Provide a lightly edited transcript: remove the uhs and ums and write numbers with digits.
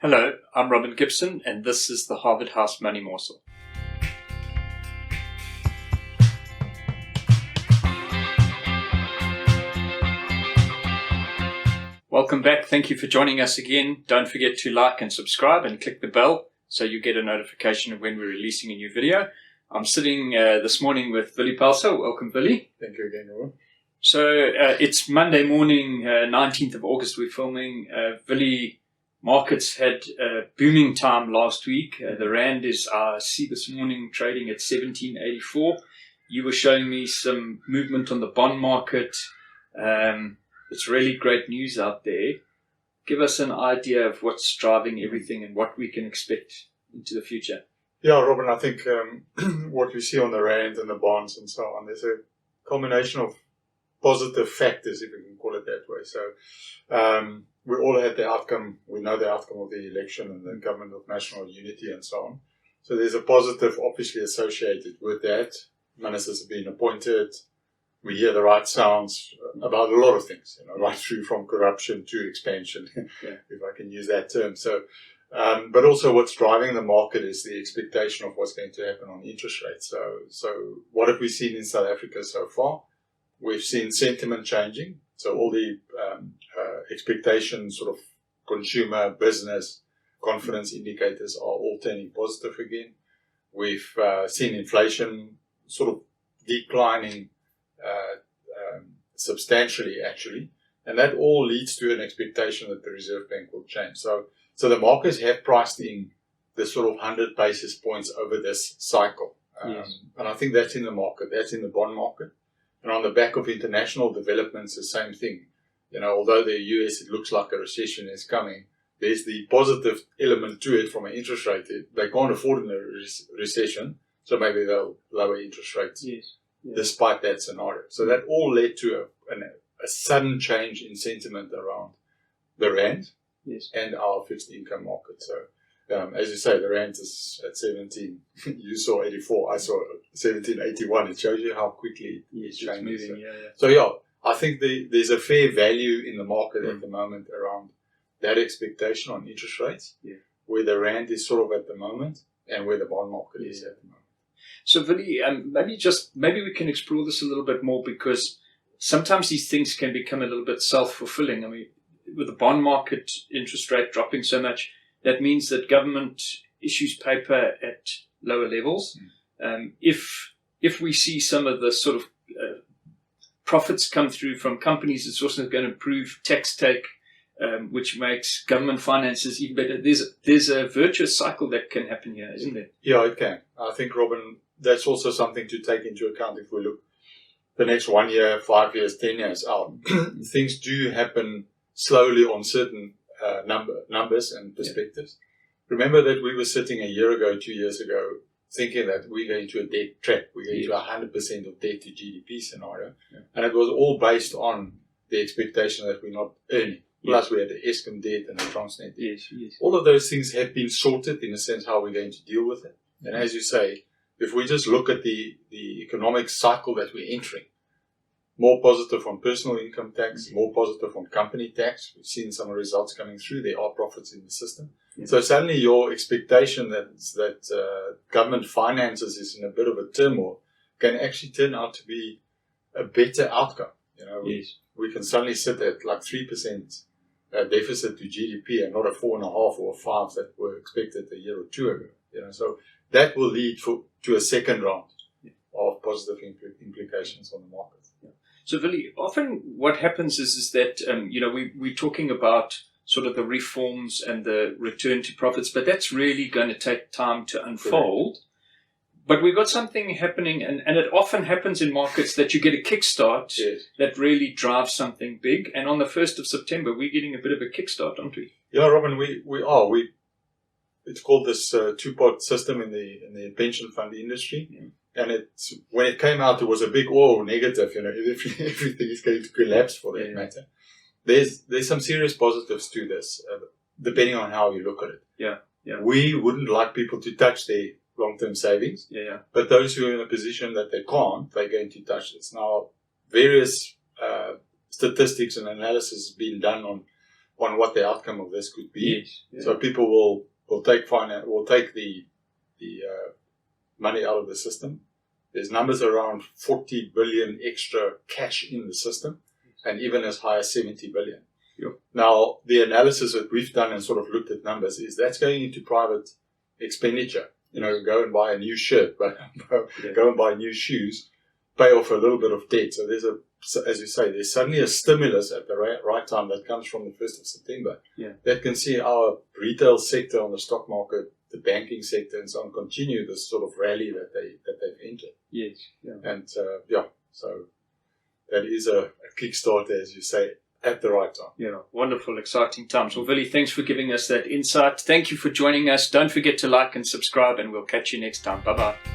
Hello, I'm Robin Gibson, and this is the Harvard House Money Morsel. Welcome back. Thank you for joining us again. Don't forget to like and subscribe and click the bell so you get a notification of when we're releasing a new video. I'm sitting this morning with Willie Pelser. Welcome, Willie. Thank you again, Robin. So it's Monday morning, 19th of August. We're filming. Willie, markets had a booming time last week. The Rand is, I see this morning, trading at 17.84. You were showing me some movement on the bond market. It's really great news out there. Give us an idea of what's driving everything and what we can expect into the future. Yeah, Robin, I think what we see on the Rand and the bonds and so on, there's a combination of positive factors, if we can call it that way. So we all had the outcome, we know the outcome of the election and the government of national unity and so on. So there's a positive obviously associated with that. Ministers have been appointed. We hear the right sounds about a lot of things, right through from corruption to expansion, if I can use that term. So, but also what's driving the market is the expectation of what's going to happen on interest rates. So what have we seen in South Africa so far? We've seen sentiment changing. So all the expectations, sort of consumer, business, confidence indicators are all turning positive again. We've seen inflation sort of declining substantially, actually. And that all leads to an expectation that the Reserve Bank will change. So the markets have priced in the sort of 100 basis points over this cycle. Yes. And I think that's in the market. That's in the bond market. And on the back of international developments, the same thing. Although the US, it looks like a recession is coming, there's the positive element to it from an interest rate. They can't afford a recession, so maybe they'll lower interest rates despite that scenario. So that all led to a sudden change in sentiment around the Rand and our fixed income market. So as you say, the Rand is at 17. You saw 84. I saw 17.81. It shows you how quickly it changes. Moving, So I think there's a fair value in the market at the moment around that expectation on interest rates, where the Rand is sort of at the moment and where the bond market is at the moment. So, Willie, maybe we can explore this a little bit more, because sometimes these things can become a little bit self-fulfilling. I mean, with the bond market interest rate dropping so much, that means that government issues paper at lower levels. If we see some of the sort of profits come through from companies, it's also going to improve tax take, which makes government finances even better. There's a virtuous cycle that can happen here, isn't there? Yeah, it can. I think, Robin, that's also something to take into account if we look the next 1 year, 5 years, 10 years out. Things do happen slowly on certain numbers and perspectives. Remember that we were sitting a year ago, 2 years ago, thinking that we're going to a debt trap. We're going to 100% of debt to GDP scenario. And it was all based on the expectation that we're not earning. Plus we had the Eskom debt and the Transnet debt. All of those things have been sorted in a sense how we're going to deal with it. And as you say, if we just look at the economic cycle that we're entering, more positive on personal income tax, more positive on company tax. We've seen some results coming through. There are profits in the system. So suddenly your expectation that government finances is in a bit of a turmoil can actually turn out to be a better outcome. We can suddenly sit at like 3% deficit to GDP and not a 4.5 or a 5 that were expected a year or two ago. So that will lead to a second round of positive implications on the market. So, Willie, often what happens is that, we're talking about sort of the reforms and the return to profits, but that's really going to take time to unfold. Correct. But we've got something happening, and it often happens in markets that you get a kickstart that really drives something big. And on the 1st of September, we're getting a bit of a kickstart, aren't we? Yeah, Robin, we are. It's called this two-part system in the pension fund industry. And when it came out, it was a big negative. Everything is going to collapse for that matter. There's some serious positives to this, depending on how you look at it. We wouldn't like people to touch their long-term savings. But those who are in a position that they can't, they're going to touch this. Now, various statistics and analysis has been done on on what the outcome of this could be. Yes. Yeah. So people will take the money out of the system. There's numbers around 40 billion extra cash in the system, and even as high as 70 billion. Yep. Now, the analysis that we've done and sort of looked at numbers is that's going into private expenditure. You know, go and buy a new shirt, but go and buy new shoes, pay off a little bit of debt. So there's as you say, there's suddenly a stimulus at the right time that comes from the 1st of September. Yeah. That can see our retail sector on the stock market, the banking sector, and so on continue this sort of rally that they've entered. Yes. Yeah. And so that is a kickstarter, as you say, at the right time. Yeah, wonderful, exciting times. Well, Willie, thanks for giving us that insight. Thank you for joining us. Don't forget to like and subscribe, and we'll catch you next time. Bye-bye.